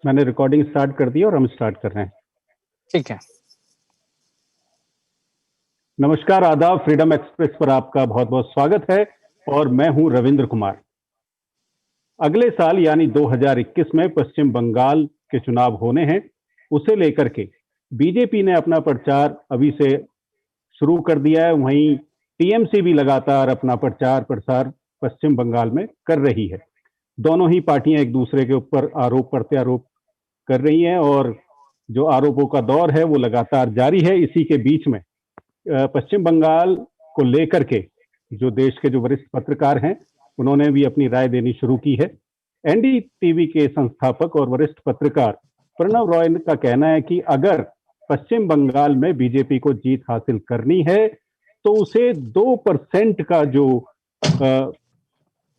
मैंने recording start कर दी और हम स्टार्ट कर रहे हैं। ठीक है। नमस्कार, आदाब। फ्रीडम एक्सप्रेस पर आपका बहुत बहुत स्वागत है और मैं हूं रविंद्र कुमार। अगले साल यानी 2021 में पश्चिम बंगाल के चुनाव होने हैं। उसे लेकर के बीजेपी ने अपना प्रचार अभी से शुरू कर दिया है। वहीं टीएमसी भी लगातार अपना प्रचार प्रसार पश्चिम बंगाल में कर रही है। दोनों ही पार्टियां एक दूसरे के ऊपर आरोप प्रत्यारोप कर रही हैं और जो आरोपों का दौर है वो लगातार जारी है। इसी के बीच में पश्चिम बंगाल को लेकर के जो देश के जो वरिष्ठ पत्रकार हैं उन्होंने भी अपनी राय देनी शुरू की है। एनडीटीवी के संस्थापक और वरिष्ठ पत्रकार प्रणव रॉय का कहना है कि अगर पश्चिम बंगाल में बीजेपी को जीत हासिल करनी है तो उसे 2% का जो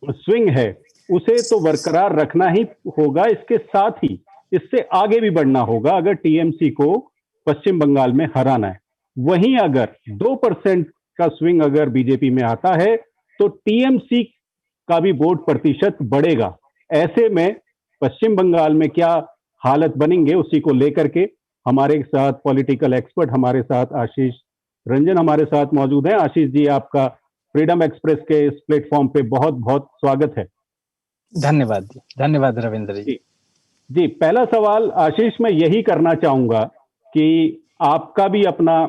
स्विंग है उसे तो बरकरार रखना ही होगा। इसके साथ ही इससे आगे भी बढ़ना होगा अगर टीएमसी को पश्चिम बंगाल में हराना है। वहीं अगर 2% का स्विंग अगर बीजेपी में आता है तो टीएमसी का भी वोट प्रतिशत बढ़ेगा। ऐसे में पश्चिम बंगाल में क्या हालत बनेंगे उसी को लेकर के हमारे साथ पॉलिटिकल एक्सपर्ट हमारे साथ आशीष रंजन हमारे साथ मौजूद हैं। आशीष जी, आपका फ्रीडम एक्सप्रेस के इस प्लेटफॉर्म पे बहुत बहुत स्वागत है। धन्यवाद जी, धन्यवाद रविंद्र जी। जी, पहला सवाल आशीष मैं यही करना चाहूंगा कि आपका भी अपना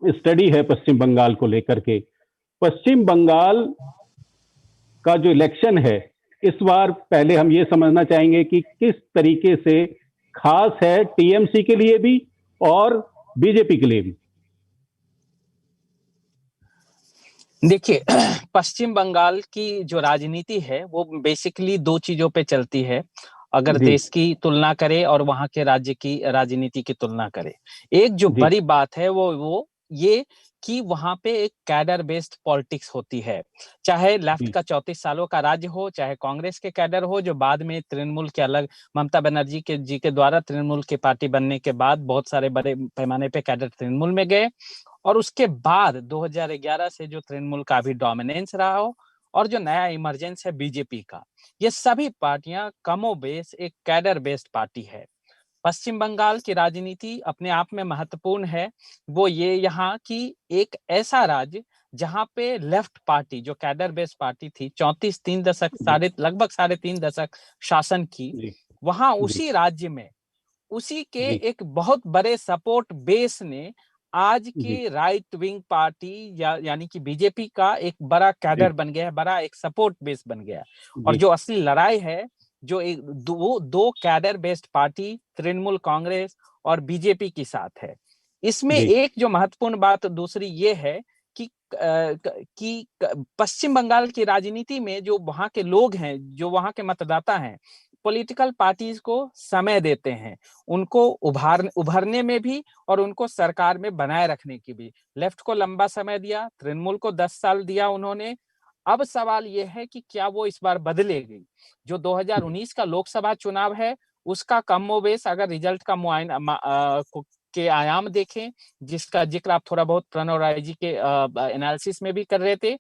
स्टडी है पश्चिम बंगाल को लेकर के। पश्चिम बंगाल का जो इलेक्शन है इस बार पहले हम ये समझना चाहेंगे कि किस तरीके से खास है टीएमसी के लिए भी और बीजेपी के लिए भी। देखिए, पश्चिम बंगाल की जो राजनीति है वो बेसिकली दो चीजों पे चलती है। अगर देश की तुलना करें और वहां के राज्य की राजनीति की तुलना करें, एक जो बड़ी बात है वो ये कि वहां पे एक कैडर बेस्ड पॉलिटिक्स होती है। चाहे लेफ्ट का 34 सालों का राज्य हो, चाहे कांग्रेस के कैडर हो जो बाद में तृणमूल के अलग ममता बनर्जी के द्वारा तृणमूल की पार्टी बनने के बाद बहुत सारे बड़े पैमाने पे कैडर तृणमूल में गए और उसके बाद 2011 से जो तृणमूल का भी डोमिनेंस रहा हो और जो नया इमरजेंस है बीजेपी का, ये सभी पार्टियां कमोबेश एक कैडर बेस्ड पार्टी है। पश्चिम बंगाल की राजनीति अपने आप में महत्वपूर्ण है। वो ये यहाँ की एक ऐसा राज्य जहाँ पे लेफ्ट पार्टी जो कैडर बेस्ड पार्टी थी 3 दशक लगभग 3.5 दशक शासन की, वहां उसी राज्य में उसी के एक बहुत बड़े सपोर्ट बेस ने आज की राइट विंग पार्टी यानी कि बीजेपी का एक बड़ा कैडर बन गया है, बड़ा एक सपोर्ट बेस बन गया है। और जो असली लड़ाई है जो एक दो cadre based party Trinamool Congress और बीजेपी के साथ है। इसमें एक जो महत्वपूर्ण बात दूसरी ये है कि पश्चिम बंगाल की राजनीति में जो वहां के लोग हैं, जो वहां के मतदाता हैं, पॉलिटिकल पार्टीज को समय देते हैं, उनको उभरने में भी और उनको सरकार में बनाए रखने की भी। लेफ्ट को लंबा समय दिया, तृणमूल को 10 साल दिया उन्होंने। अब सवाल यह है कि क्या वो इस बार बदलेगी। जो 2019 का लोकसभा चुनाव है उसका कमोबेश अगर रिजल्ट का मुआयना के आयाम देखें, जिसका जिक्र आप थोड़ा बहुत प्रणव राय जी के एनालिसिस में भी कर रहे थे,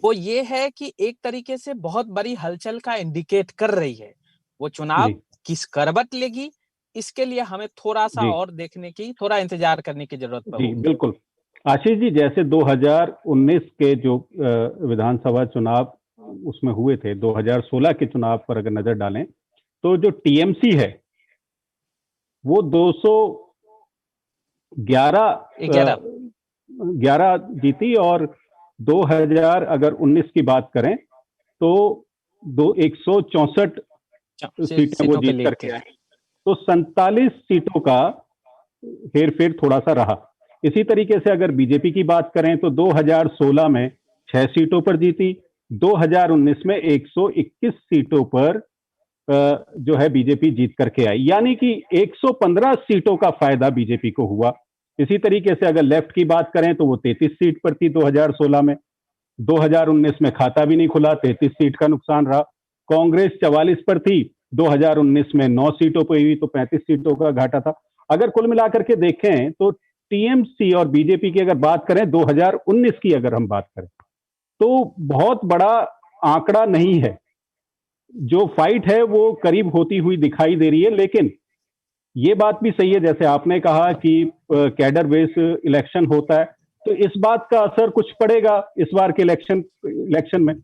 वो ये है कि एक तरीके से बहुत बड़ी हलचल का इंडिकेट कर रही है। वो चुनाव किस करवट लेगी इसके लिए हमें थोड़ा सा और देखने की, थोड़ा इंतजार करने की जरूरत पड़ेगी। बिल्कुल आशीष जी, जैसे 2019 के जो विधानसभा चुनाव उसमें हुए थे, 2016 के चुनाव पर अगर नजर डालें तो जो टीएमसी है वो 211 जीती और 2019 की बात करें तो 164 सीटें वो जीत करके आए। तो 47 सीटों का हेरफेर थोड़ा सा रहा। इसी तरीके से अगर बीजेपी की बात करें तो 2016 में 6 सीटों पर जीती, 2019 में 121 सीटों पर जो है बीजेपी जीत करके आई, यानी कि 115 सीटों का फायदा बीजेपी को हुआ। इसी तरीके से अगर लेफ्ट की बात करें तो वो 33 सीट पर थी 2016 में, 2019 में खाता भी नहीं खुला, 33 सीट का नुकसान रहा। कांग्रेस 44 पर थी, 2019 में 9 सीटों पर हुई तो 35 सीटों का घाटा था। अगर कुल मिलाकर के देखें तो टीएमसी और बीजेपी की अगर बात करें 2019 की अगर हम बात करें तो बहुत बड़ा आंकड़ा नहीं है। जो फाइट है वो करीब होती हुई दिखाई दे रही है, लेकिन ये बात भी सही है जैसे आपने कहा कि कैडर बेस इलेक्शन होता है, तो इस बात का असर कुछ पड़ेगा इस बार के इलेक्शन में?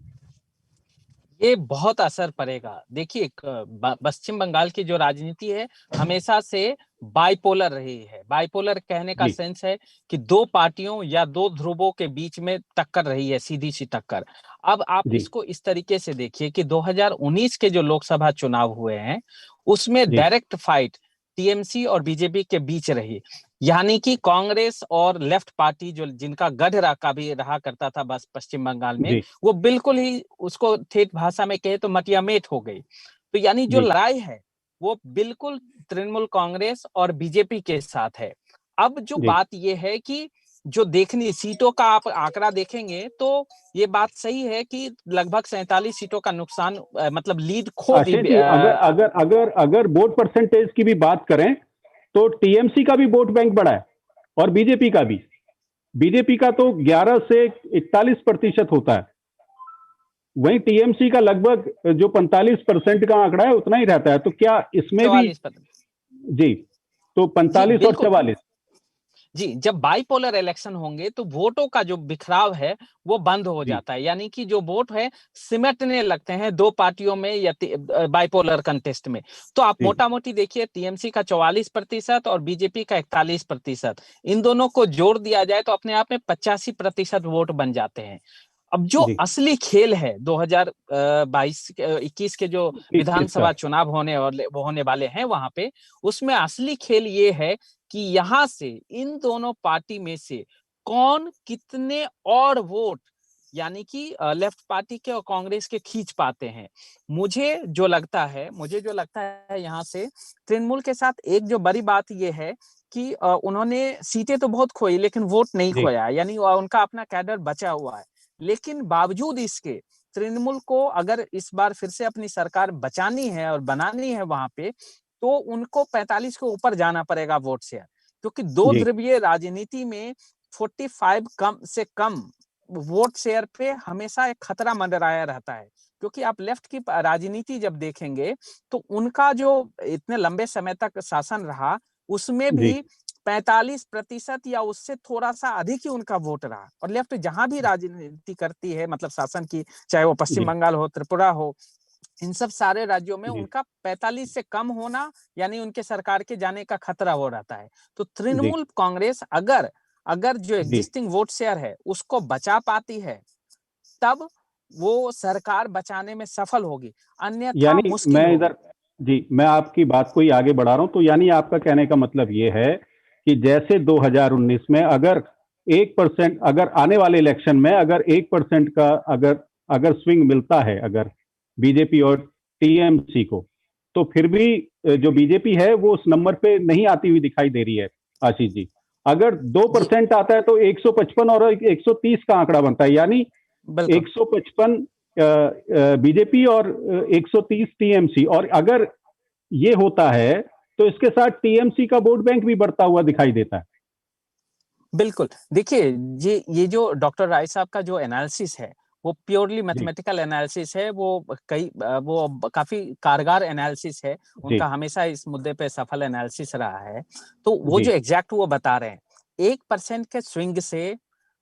ये बहुत असर पड़ेगा। देखिए, पश्चिम बंगाल की जो राजनीति है हमेशा से बाइपोलर रही है। बाइपोलर कहने का जी। सेंस है कि दो पार्टियों या दो ध्रुवों के बीच में टक्कर रही है, सीधी सी टक्कर। अब आप जी। इसको इस तरीके से देखिए कि 2019 के जो लोकसभा चुनाव हुए हैं उसमें जी। डायरेक्ट फाइट टीएमसी और बीजेपी के बीच रही। यानी कि कांग्रेस और लेफ्ट पार्टी जो जिनका गढ़ का भी रहा करता था बस पश्चिम बंगाल में, जी। वो बिल्कुल ही, उसको ठेठ भाषा में कहे तो मटियामेट हो गई। तो यानी जो जी। लड़ाई है वो बिल्कुल तृणमूल कांग्रेस और बीजेपी के साथ है। अब जो जी। बात ये है कि जो देखनी सीटों का आप आंकड़ा देखेंगे तो ये बात सही है कि लगभग 47 सीटों का नुकसान, मतलब लीड खो दी। आशीष जी, अगर अगर अगर अगर वोट परसेंटेज की भी बात करें तो टीएमसी का भी वोट बैंक बढ़ा है और बीजेपी का भी। बीजेपी का तो 11 से 41% होता है, वहीं टीएमसी का लगभग जो 45% का आंकड़ा है उतना ही रहता है। तो क्या इसमें भी? 44%। जी। तो जी 45 और बिल्कुल। 44। जी, जब बाइपोलर इलेक्शन होंगे तो वोटों का जो बिखराव है वो बंद हो जी। जाता है। यानी कि जो वोट है सिमटने लगते हैं दो पार्टियों में या बाइपोलर कंटेस्ट में। तो आप जी। मोटा मोटी देखिए, टीएमसी का 44% और बीजेपी का 41%, इन दोनों को जोड़ दिया जाए तो अपने आप में 85% वोट बन जाते हैं। अब जो जी। असली खेल है 2022-21 के जो 21 का। विधानसभा चुनाव होने वाले हैं वहां पे, उसमें असली खेल ये है कि यहां से इन दोनों पार्टी में से कौन कितने और वोट, यानी कि लेफ्ट पार्टी के और कांग्रेस के खींच पाते हैं। मुझे जो लगता है यहाँ से तृणमूल के साथ एक जो बड़ी बात ये है कि उन्होंने सीटें तो बहुत खोई लेकिन वोट नहीं जी। खोया, यानी उनका अपना कैडर बचा हुआ है। लेकिन बावजूद इसके तृणमूल को अगर इस बार फिर से अपनी सरकार बचानी है और बनानी है वहां पे, तो उनको 45 के ऊपर जाना पड़ेगा वोट शेयर, क्योंकि दो जी। ध्रुवीय राजनीति में 45 कम से कम वोट शेयर पे हमेशा एक खतरा मंडराया रहता है। क्योंकि आप लेफ्ट की राजनीति जब देखेंगे तो उनका जो इतने लंबे समय तक शासन रहा उसमें जी। भी 45% या उससे थोड़ा सा अधिक ही उनका वोट रहा। और लेफ्ट जहां भी राजनीति करती है, मतलब शासन की, चाहे वो पश्चिम जी। बंगाल हो, त्रिपुरा हो, इन सब सारे राज्यों में जी। उनका 45 से कम होना यानी उनके सरकार के जाने का खतरा हो रहता है। तो जी। तृणमूल कांग्रेस अगर अगर जो जी। एग्जिस्टिंग वोट शेयर है उसको बचा पाती है, तब वो सरकार बचाने में सफल होगी, अन्यथा यानी मुश्किल मैं होगी। इधर, जी, मैं आपकी बात को ही आगे बढ़ा रहा हूं। तो यानी आपका कहने का मतलब ये है कि जैसे 2019 में अगर 1%, अगर आने वाले इलेक्शन में अगर 1% का अगर अगर स्विंग मिलता है अगर बीजेपी और टीएमसी को, तो फिर भी जो बीजेपी है वो उस नंबर पे नहीं आती हुई दिखाई दे रही है आशीष जी। अगर दो जी परसेंट आता है तो 155 और 130 का आंकड़ा बनता है, यानी बिल्कुल 155 बीजेपी और 130 टीएमसी। और अगर ये होता है तो इसके साथ टीएमसी का वोट बैंक भी बढ़ता हुआ दिखाई देता है। बिल्कुल। देखिए, ये जो डॉक्टर राय साहब का जो एनालिसिस है वो प्योरली जी। मैथमेटिकल एनालिसिस है। वो काफी कारगर एनालिसिस है। जी। उनका हमेशा इस मुद्दे पे सफल एनालिसिस रहा है। तो वो जी। जो एग्जैक्ट वो बता रहे हैं, 1% के स्विंग से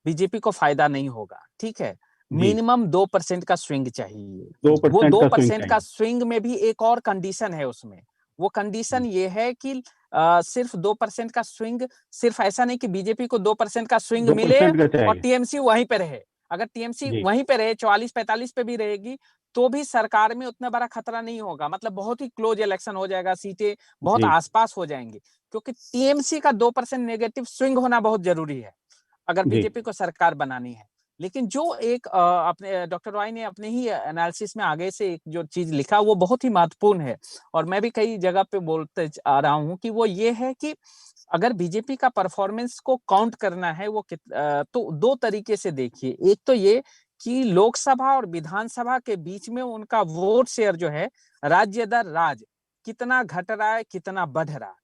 बीजेपी को फायदा नहीं होगा, ठीक है। जी। मिनिमम 2% का स्विंग चाहिए। दो वो परसेंट दो का स्विंग परसेंट का चाहिए। स्विंग में भी एक और कंडीशन है उसमें। वो कंडीशन जी। ये है कि सिर्फ 2% का स्विंग, सिर्फ ऐसा नहीं कि बीजेपी को 2% का स्विंग दो मिले परसेंट का और चाहिए। टीएमसी वहीं पे रहे। अगर टीएमसी जी। वहीं पे रहे, 44-45 पे भी रहेगी, तो भी सरकार में उतना बड़ा खतरा नहीं होगा। मतलब बहुत ही क्लोज इलेक्शन हो जाएगा, सीटें बहुत जी। आसपास हो जाएंगी। क्योंकि टीएमसी का 2% नेगेटिव स्विंग होना बहुत जरूरी है अगर जी। बीजेपी को सरकार बनानी है। लेकिन जो एक अपने डॉक्टर रॉय ने अपने ही एनालिसिस में आगे से एक जो चीज लिखा वो बहुत ही महत्वपूर्ण है, और मैं भी कई जगह पे बोलते आ रहा हूँ कि वो ये है कि अगर बीजेपी का परफॉर्मेंस को काउंट करना है तो दो तरीके से देखिए। एक तो ये कि लोकसभा और विधानसभा के बीच में उनका वोट शेयर जो है राज्य दर राज कितना घट रहा है, कितना बढ़ रहा है।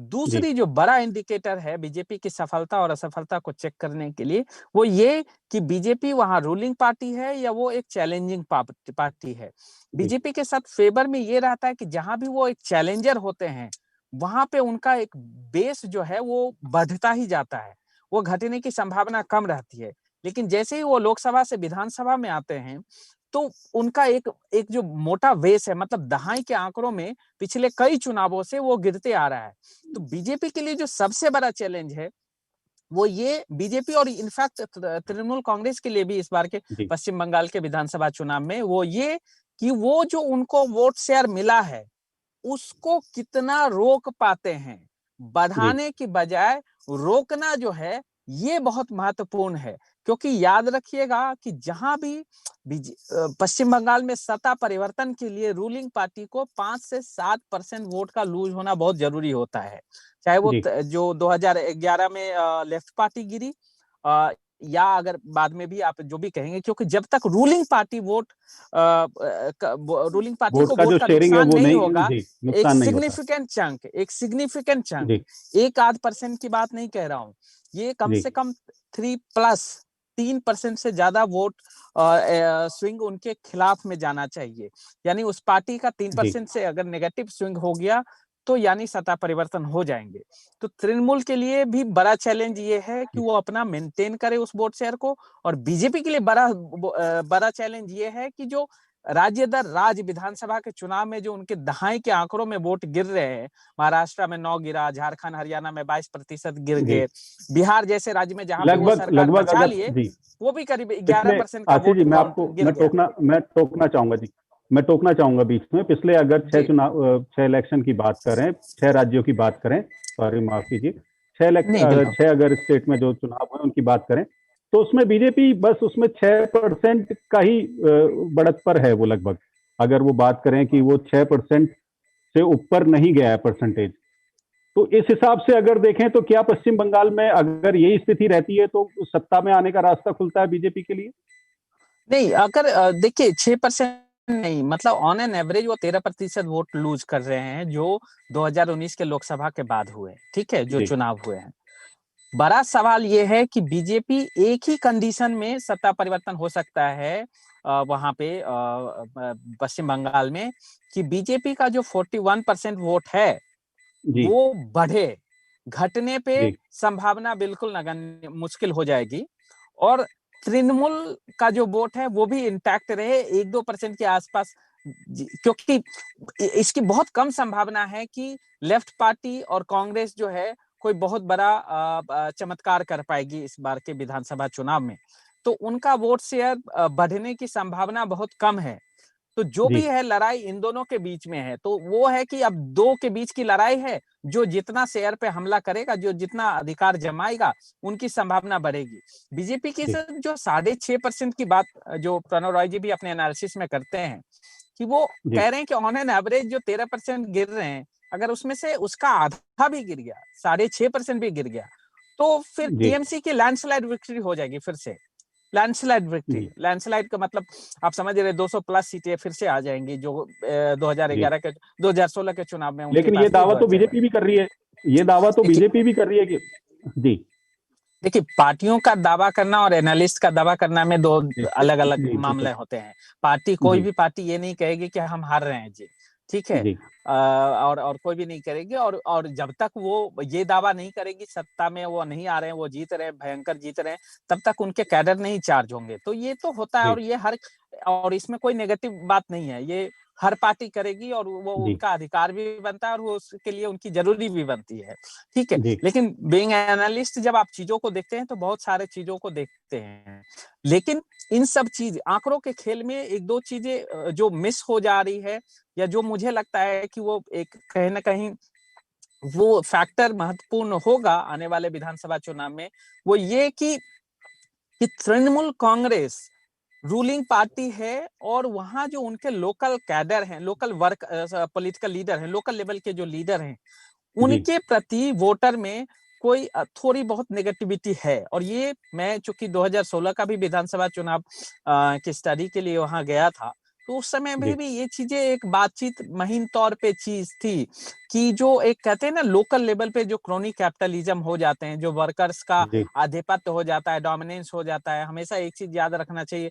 जी दूसरी जो बड़ा इंडिकेटर है बीजेपी की सफलता और असफलता को चेक करने के लिए, वो ये कि बीजेपी वहां रूलिंग पार्टी है या वो एक चैलेंजिंग पार्टी है। जी बीजेपी के साथ फेवर में ये रहता है कि जहां भी वो एक चैलेंजर होते हैं, वहां पे उनका एक बेस जो है वो बढ़ता ही जाता है, वो घटने की संभावना कम रहती है। लेकिन जैसे ही वो लोकसभा से विधानसभा में आते हैं, तो उनका एक एक जो मोटा बेस है, मतलब दहाई के आंकड़ों में पिछले कई चुनावों से वो गिरते आ रहा है। तो बीजेपी के लिए जो सबसे बड़ा चैलेंज है वो ये बीजेपी और इनफैक्ट तृणमूल कांग्रेस के लिए भी इस बार के जी पश्चिम बंगाल के विधानसभा चुनाव में वो ये कि वो जो उनको वोट शेयर मिला है उसको कितना रोक पाते हैं। जी बढ़ाने की बजाय रोकना जो है ये बहुत महत्वपूर्ण है, क्योंकि याद रखिएगा कि जहां भी पश्चिम बंगाल में सत्ता परिवर्तन के लिए रूलिंग पार्टी को 5 से 7% वोट का लूज होना बहुत जरूरी होता है। चाहे वो जी जो 2011 में लेफ्ट पार्टी गिरी, या अगर बाद में भी आप जो भी कहेंगे, क्योंकि जब तक ruling party ruling party vote को का वोट जो का शेयरिंग है नुकसान वो नहीं नहीं, होगा, जी, नुकसान नहीं होता। एक सिग्निफिकेंट चंक, जी 1-8% की बात नहीं कह रहा हूं, ये कम जी से कम 3% से ज्यादा वोट स्विंग उनके खिलाफ में जाना चाहिए। यानी उस पार्टी का तीन जी परसेंट से अगर नेगेटिव स्विंग हो गया तो यानी सत्ता परिवर्तन हो जाएंगे। तो तृणमूल के लिए भी बड़ा चैलेंज ये है कि जी वो अपना मेंटेन करे उस वोट शेयर को, और बीजेपी के लिए बड़ा चैलेंज ये है कि जो राज्य दर राज्य विधानसभा के चुनाव में जो उनके दहाई के आंकड़ों में वोट गिर रहे हैं, महाराष्ट्र में 9 गिरा, झारखंड हरियाणा में 22% गिर जी गए, बिहार जैसे राज्य में जहां पे वो लगभग सरकार लगभग बचा अगर लिए जी वो भी करीब पिछले 11% का आशीष वोट जी, काउंट गिर गया। मैं टोकना चाहूंगा जी, मैं टोकना चाहूंगा बीच में। पिछले अगर जी 6 इलेक्शन की बात करें, 6 राज्यों की बात करें, सॉरी माफ कीजिए, नहीं बिल्कुल 6 अगर स्टेट में जो चुनाव हुए उनकी बात करें, तो उसमें बीजेपी बस उसमें 6% का ही बढ़त पर है वो लगभग। अगर वो बात करें कि वो 6% से ऊपर नहीं गया है परसेंटेज, तो इस हिसाब से अगर देखें तो क्या पश्चिम बंगाल में अगर यही स्थिति रहती है तो सत्ता में आने का रास्ता खुलता है बीजेपी के लिए? नहीं, अगर देखिए 6% नहीं, मतलब ऑन एन एवरेज वो 13% वोट लूज कर रहे हैं जो 2019 के लोकसभा के बाद हुए, ठीक है, जो जी चुनाव हुए हैं। बड़ा सवाल ये है कि बीजेपी एक ही कंडीशन में सत्ता परिवर्तन हो सकता है वहां पे पश्चिम बंगाल में, कि बीजेपी का जो 41% वोट है जी वो बढ़े, घटने पे जी संभावना बिल्कुल नगण्य मुश्किल हो जाएगी, और तृणमूल का जो वोट है वो भी इंटैक्ट रहे 1-2% के आसपास, क्योंकि इसकी बहुत कम संभावना है कि लेफ्ट पार्टी और कांग्रेस जो है कोई बहुत बड़ा चमत्कार कर पाएगी इस बार के विधानसभा चुनाव में। तो उनका वोट शेयर बढ़ने की संभावना बहुत कम है। तो जो जी भी है लड़ाई इन दोनों के बीच में है, तो वो है कि अब दो के बीच की लड़ाई है, जो जितना शेयर पे हमला करेगा, जो जितना अधिकार जमाएगा, उनकी संभावना बढ़ेगी। बीजेपी की जी जो 6.5% की बात जो प्रणव रॉय जी भी अपने एनालिसिस में करते हैं, कि वो जी कह रहे हैं कि ऑन एन एवरेज जो 13% गिर रहे हैं, अगर उसमें से उसका आधा भी गिर गया, 6.5% भी गिर गया, तो फिर जी टीएमसी की लैंडस्लाइड विक्ट्री हो जाएगी फिर से। लैंडस्लाइड विक्ट्री, जी लैंडस्लाइड का मतलब आप समझ रहे 200 प्लस सीटें फिर से आ जाएंगी, जो जी 2011 के 2016 के चुनाव में उनके लेकिन ये पास थी दावा तो 2014 बीजेपी भी कर रही है, ये दावा तो देखिए बीजेपी भी कर रही है कि जी देखिए पार्टियों का दावा करना और एनालिस्ट का दावा करना में दो जी अलग अलग जी मामले बिल्कुल होते हैं। पार्टी, कोई जी भी पार्टी ये नहीं कहेगी कि हम हार रहे हैं जी, ठीक है, जी और कोई भी नहीं करेगी, और जब तक वो ये दावा नहीं करेगी सत्ता में वो नहीं आ रहे हैं, वो जीत रहे हैं, भयंकर जीत रहे हैं, तब तक उनके कैडर नहीं चार्ज होंगे। तो ये तो होता है, जी और इसमें कोई नेगेटिव बात नहीं है, ये हर पार्टी करेगी और वो जी उनका अधिकार भी बनता है और वो उसके लिए उनकी जरूरी भी बनती है, ठीक है। जी लेकिन बीइंग एनालिस्ट जब आप चीजों को देखते हैं तो बहुत सारे चीजों को देखते हैं, लेकिन इन सब चीज आंकड़ों के खेल में एक दो चीजें जो मिस हो जा रही है, या जो मुझे लगता है कि वो एक कहीं ना कहीं वो फैक्टर महत्वपूर्ण होगा आने वाले विधानसभा चुनाव में, वो ये कि तृणमूल कांग्रेस रूलिंग पार्टी है, और वहां जो उनके लोकल कैडर हैं, लोकल वर्क पॉलिटिकल लीडर हैं, लोकल लेवल के जो लीडर हैं, जी उनके प्रति वोटर में कोई थोड़ी बहुत नेगेटिविटी है। और ये मैं चूंकि 2016 का भी विधानसभा चुनाव की स्टडी के लिए वहां गया था, तो उस समय में भी ये चीजें एक बातचीत महीन तौर पे चीज थी कि जो एक कहते हैं ना लोकल लेवल पे जो क्रोनी कैपिटलिज्म हो जाते हैं, जो वर्कर्स का आधिपत्य हो जाता है, डोमिनेंस हो जाता है। हमेशा एक चीज याद रखना चाहिए,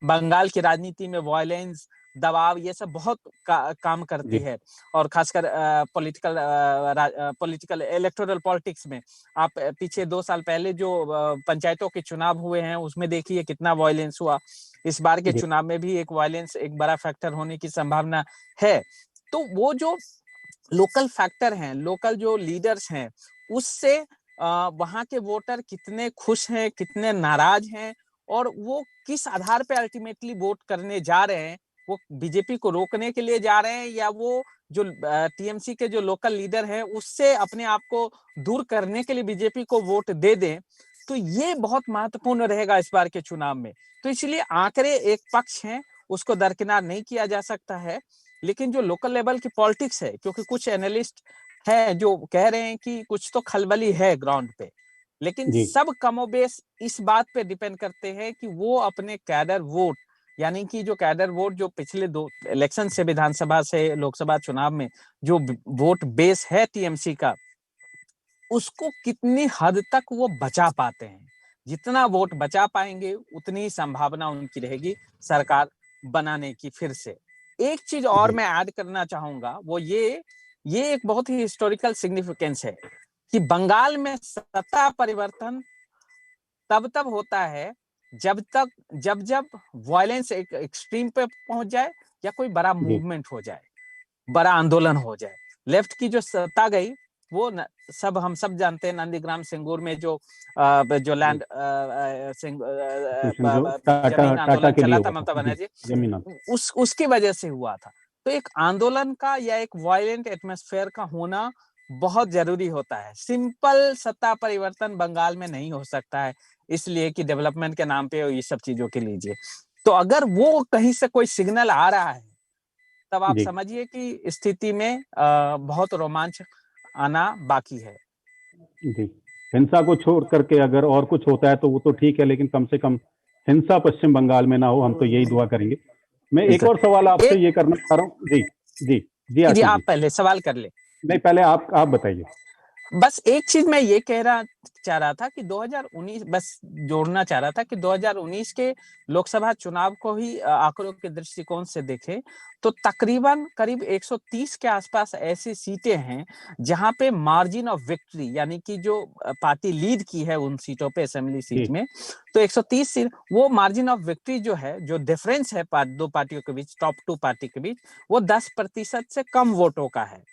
बंगाल की राजनीति में वायलेंस, दबाव, ये सब बहुत काम करती है। और खासकर पॉलिटिकल इलेक्टोरल पॉलिटिक्स में आप पीछे 2 साल पहले जो पंचायतों के चुनाव हुए हैं उसमें देखिए कितना वायलेंस हुआ। इस बार के चुनाव में भी एक वायलेंस एक बड़ा फैक्टर होने की संभावना है। तो वो जो लोकल फैक्टर हैं, लोकल जो लीडर्स हैं, उससे वहां के वोटर कितने खुश हैं, कितने नाराज हैं, और वो किस आधार पे अल्टीमेटली वोट करने जा रहे हैं, वो बीजेपी को रोकने के लिए जा रहे हैं या वो जो टीएमसी के जो लोकल लीडर हैं उससे अपने आप को दूर करने के लिए बीजेपी को वोट दे दें। तो ये बहुत महत्वपूर्ण रहेगा इस बार के चुनाव में। तो इसलिए आंकड़े एक पक्ष हैं, उसको दरकिनार नहीं किया जा सकता है, लेकिन जो लोकल लेवल की पॉलिटिक्स है, क्योंकि कुछ एनालिस्ट हैं जो कह रहे हैं कि कुछ तो खलबली है ग्राउंड पे, लेकिन सब कमोबेश इस बात पे डिपेंड करते हैं कि वो अपने कैडर वोट, यानी कि जो कैडर वोट जो पिछले 2 इलेक्शन से, विधानसभा से लोकसभा चुनाव में जो वोट बेस है टीएमसी का, उसको कितनी हद तक वो बचा पाते हैं। जितना वोट बचा पाएंगे उतनी संभावना उनकी रहेगी सरकार बनाने की फिर से। एक चीज और मैं ऐड करना चाहूंगा, वो ये एक बहुत ही हिस्टोरिकल सिग्निफिकेंस है कि बंगाल में सत्ता परिवर्तन तब होता है जब वायलेंस एक एक्सट्रीम पे पहुंच जाए या कोई बड़ा मूवमेंट हो जाए, बड़ा आंदोलन हो जाए। लेफ्ट की जो सत्ता गई वो हम सब जानते हैं, नंदीग्राम सिंगूर में जो लैंड जमीन आंदोलन चला था ममता बनर्जी, उसकी वजह से हुआ था। तो एक आंदोलन का या एक वायलेंट एटमॉस्फेयर का होना बहुत जरूरी होता है। सिंपल सत्ता परिवर्तन बंगाल में नहीं हो सकता है, इसलिए कि डेवलपमेंट के नाम पे ये सब चीजों के लीजिए। तो अगर वो कहीं से कोई सिग्नल आ रहा है तब आप समझिए कि स्थिति में बहुत रोमांच आना बाकी है। जी, हिंसा को छोड़ करके अगर और कुछ होता है तो वो तो ठीक है, लेकिन कम से कम हिंसा पश्चिम बंगाल में ना हो, हम तो यही दुआ करेंगे। मैं एक और सवाल आपसे ये करना चाह रहा हूँ। जी जी जी जी, आप पहले सवाल कर ले। नहीं, पहले आप बताइए। बस एक चीज मैं ये चाह रहा था कि 2019, बस जोड़ना चाह रहा था कि 2019 के लोकसभा चुनाव को ही आंकड़ों के दृष्टिकोण से देखें तो तकरीबन करीब 130 के आसपास ऐसी सीटें हैं जहां पे मार्जिन ऑफ विक्ट्री, यानी कि जो पार्टी लीड की है उन सीटों पे, असेंबली सीट में, तो 130 सीट, वो मार्जिन ऑफ विक्ट्री जो है, जो डिफरेंस है दो पार्टियों के बीच, टॉप 2 पार्टी के बीच, वो 10% से कम वोटों का है।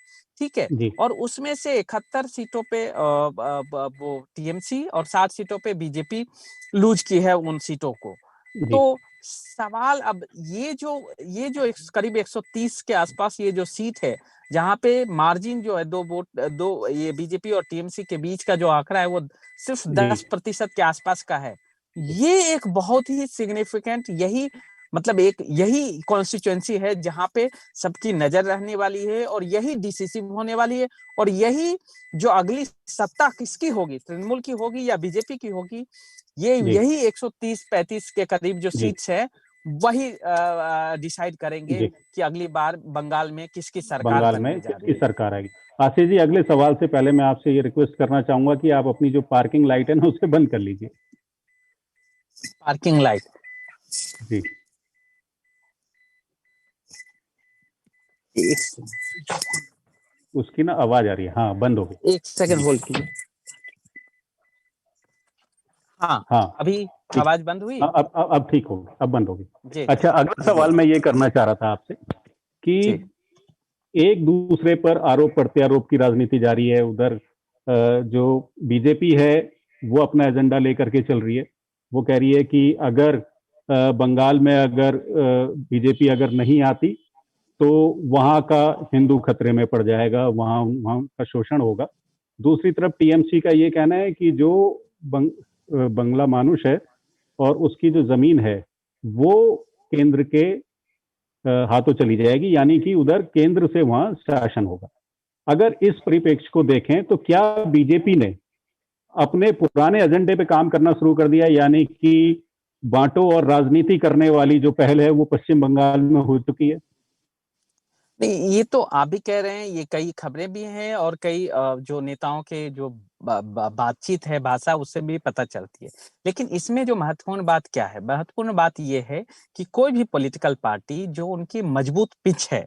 ठीक है। और उसमें से 71 सीटों पे वो टीएमसी और 60 सीटों पे बीजेपी लूज की है उन सीटों को। तो सवाल अब ये जो करीब 130 के आसपास ये जो सीट है जहां पे मार्जिन जो है दो ये बीजेपी और टीएमसी के बीच का जो आंकड़ा है वो सिर्फ 10% के आसपास का है। ये एक बहुत ही सिग्निफिकेंट, यही कॉन्स्टिट्यूएंसी है जहां पे सबकी नजर रहने वाली है और यही डिसिसिव होने वाली है, और यही जो अगली सत्ता किसकी होगी, तृणमूल की होगी या बीजेपी की होगी, यही 130-35 के करीब जो सीट्स है वही डिसाइड करेंगे कि अगली बार बंगाल में किसकी सरकार बनने जा रही है। सरकार आएगी। आशीष जी, अगले सवाल से पहले मैं आपसे ये रिक्वेस्ट करना चाहूंगा कि आप अपनी जो पार्किंग लाइट है ना उसे बंद कर लीजिए। पार्किंग लाइट जी, उसकी ना आवाज आ रही है। हाँ, बंद हो गई। 1 सेकंड होल्ड कीजिए। हाँ, अभी आवाज बंद हुई। अब ठीक होगी, अब बंद होगी। अच्छा, अगला सवाल मैं ये करना चाह रहा था आपसे कि एक दूसरे पर आरोप प्रत्यारोप की राजनीति जारी है। उधर जो बीजेपी है वो अपना एजेंडा लेकर के चल रही है। वो कह रही है कि अगर बंगाल में अगर बीजेपी अगर नहीं आती तो वहां का हिंदू खतरे में पड़ जाएगा, वहां का शोषण होगा। दूसरी तरफ टीएमसी का ये कहना है कि जो बंगला मानुष है और उसकी जो जमीन है वो केंद्र के हाथों चली जाएगी, यानी कि उधर केंद्र से वहां शासन होगा। अगर इस परिप्रेक्ष्य को देखें तो क्या बीजेपी ने अपने पुराने एजेंडे पे काम करना शुरू कर दिया, यानी कि बांटो और राजनीति करने वाली जो पहल है वो पश्चिम बंगाल में हो चुकी है? नहीं, ये तो आप भी कह रहे हैं, ये कई खबरें भी हैं और कई जो नेताओं के जो बातचीत है, भाषा, उससे भी पता चलती है। लेकिन इसमें जो महत्वपूर्ण बात क्या है? महत्वपूर्ण बात ये है कि कोई भी पॉलिटिकल पार्टी जो उनकी मजबूत पिच है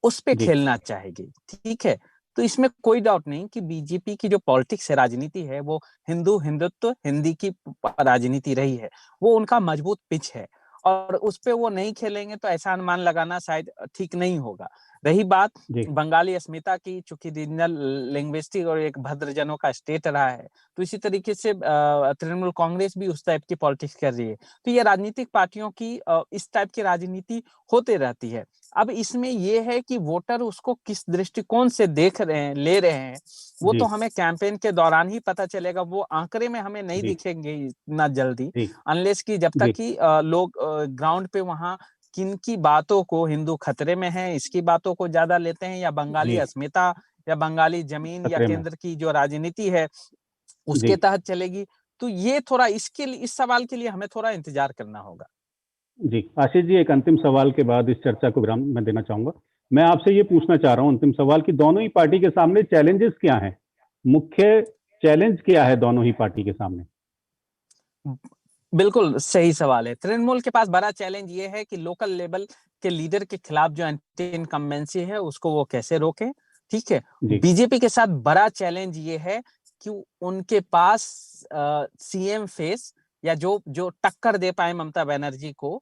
उस पे जी खेलना चाहेगी, ठीक है। तो इसमें कोई डाउट नहीं कि बीजेपी की जो पॉलिटिक्स है, राजनीति है, वो हिंदुत्व, हिंदी की राजनीति रही है, वो उनका मजबूत पिच है। और उस पे वो नहीं खेलेंगे तो ऐसा अनुमान लगाना शायद ठीक नहीं होगा। रही बात जी बंगाली अस्मिता की, चूंकि रीजनल लिंग्विस्टिक और एक भद्रजनों का स्टेट रहा है, तो इसी तरीके से तृणमूल कांग्रेस भी उस टाइप की पॉलिटिक्स कर रही है। तो ये राजनीतिक पार्टियों की इस टाइप की राजनीति होते रहती है। अब इसमें यह है कि वोटर उसको किस दृष्टिकोण से देख रहे हैं, ले रहे हैं, वो जी तो हमें कैंपेन के दौरान ही पता चलेगा। वो आंकड़े में हमें नहीं जी दिखेंगे इतना जल्दी, जी अनलेस कि जब तक जी कि लोग ग्राउंड पे वहां किन की बातों को, हिंदू खतरे में है इसकी बातों को ज्यादा लेते हैं, या बंगाली जी अस्मिता, या बंगाली जमीन, या खतरे में। केंद्र की जो राजनीति है जी उसके तहत चलेगी। तो ये थोड़ा इसके लिए, इस सवाल के लिए हमें थोड़ा इंतजार करना होगा। जी आशीष जी, एक अंतिम सवाल के बाद इस चर्चा को विराम मैं देना चाहूंगा। मैं आपसे ये पूछना चाह रहा हूं अंतिम सवाल कि दोनों ही पार्टी के सामने चैलेंजेस क्या हैं? मुख्य चैलेंज क्या है दोनों ही पार्टी के सामने? बिल्कुल सही सवाल है। तृणमूल के पास बड़ा चैलेंज ये है कि लोकल लेवल के लीडर के खिलाफ जो एंटी इनकम्बेंसी है उसको वो कैसे रोके, ठीक है। जी बीजेपी के साथ बड़ा चैलेंज ये है कि उनके पास सीएम फेस, या जो जो टक्कर दे पाए ममता बनर्जी को,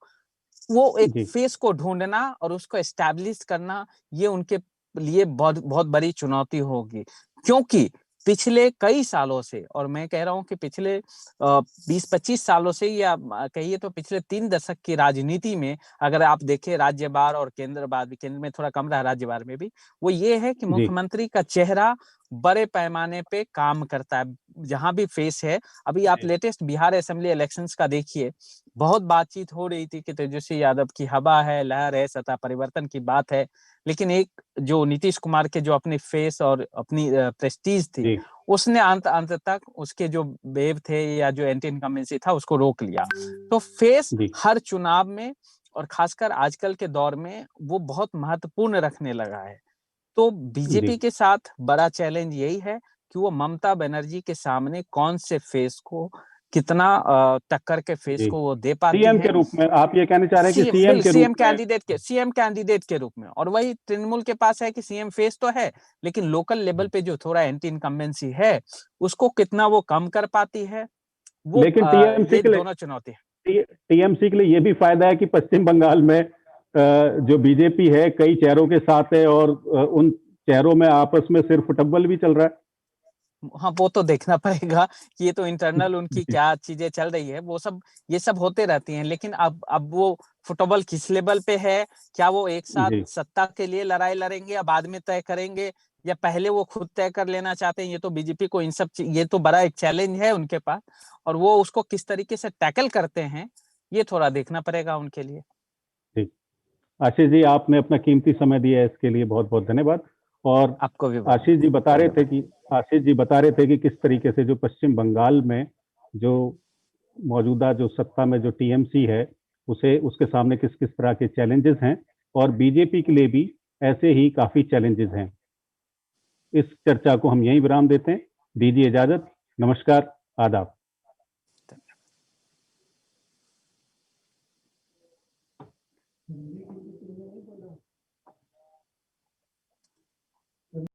वो एक जी फेस को ढूंढना और उसको एस्टैब्लिश करना, ये उनके लिए बहुत बहुत बड़ी चुनौती होगी। क्योंकि पिछले कई सालों से, और मैं कह रहा हूं कि पिछले 20-25 सालों से, या कहिए तो पिछले 3 दशक की राजनीति में, अगर आप देखें राज्यवार और केंद्रवार भी, केंद्र में थोड़ा कम रहा, राज्यवार में भी, वो ये है कि जी मुख्यमंत्री का चेहरा बड़े पैमाने पे काम करता है, जहां भी फेस है। अभी आप जी लेटेस्ट बिहार असेंबली इलेक्शंस का देखिए, बहुत बातचीत हो रही थी कि तेजस्वी यादव की हवा है, लहर है, सत्ता परिवर्तन की बात है। लेकिन एक जो नीतीश कुमार के जो अपनी फेस और अपनी प्रेस्टीज थी, जी उसने अंत अंत तक उसके जो वेव थे या जो एंटी इनकम्बेंसी था उसको रोक लिया। तो फेस जी हर चुनाव में, और खासकर आजकल के दौर में, वो बहुत महत्वपूर्ण रखने लगा है। तो जी बीजेपी के साथ बड़ा चैलेंज यही है कि वो ममता बनर्जी के सामने कौन से फेस को, कितना टक्कर के फेस जी को वो दे पाती सीएम के है। रूप में आप ये कहना चाह रहे हैं कि सीएम के रूप में? सीएम कैंडिडेट के रूप में। और वही तृणमूल के पास है कि सीएम फेस तो है, लेकिन लोकल लेवल पे जो थोड़ा एंटी इनकम्बेंसी है उसको कितना वो कम कर पाती है, वो लेकिन टीएमसी ये के लिए, दोनों चुनौती है। टीएमसी के लिए ये भी फायदा है कि पश्चिम बंगाल में जो बीजेपी है कई चेहरों के साथ है और उन चेहरों में आपस में सिर्फ फुटबॉल भी चल रहा हाँ, वो तो देखना पड़ेगा कि ये तो है। इंटरनल उनकी जी क्या चीजें चल रही है, वो सब, ये सब होते रहती हैं। लेकिन अब वो फुटबॉल किस लेवल पे है, क्या वो एक साथ जी सत्ता के लिए लड़ाई लड़ेंगे या बाद में तय करेंगे, या पहले वो खुद तय कर लेना चाहते हैं, ये तो बीजेपी को इन सब, ये तो बड़ा एक चैलेंज है उनके पास। और वो उसको किस तरीके से टैकल करते हैं, ये थोड़ा देखना पड़ेगा उनके लिए। जी आशीष जी, आपने अपना कीमती समय दिया है, इसके लिए बहुत बहुत धन्यवाद। और आपको भी बहुत आशीष जी बता रहे थे धन्यवाद। कि आशीष जी बता रहे थे कि किस तरीके से जो पश्चिम बंगाल में जो मौजूदा जो सत्ता में जो टीएमसी है उसे उसके सामने किस किस तरह के चैलेंजेस हैं, और बीजेपी के लिए भी ऐसे ही काफी चैलेंजेस हैं। इस चर्चा को हम यहीं विराम देते हैं। दीजिए इजाजत। नमस्कार। आदाब।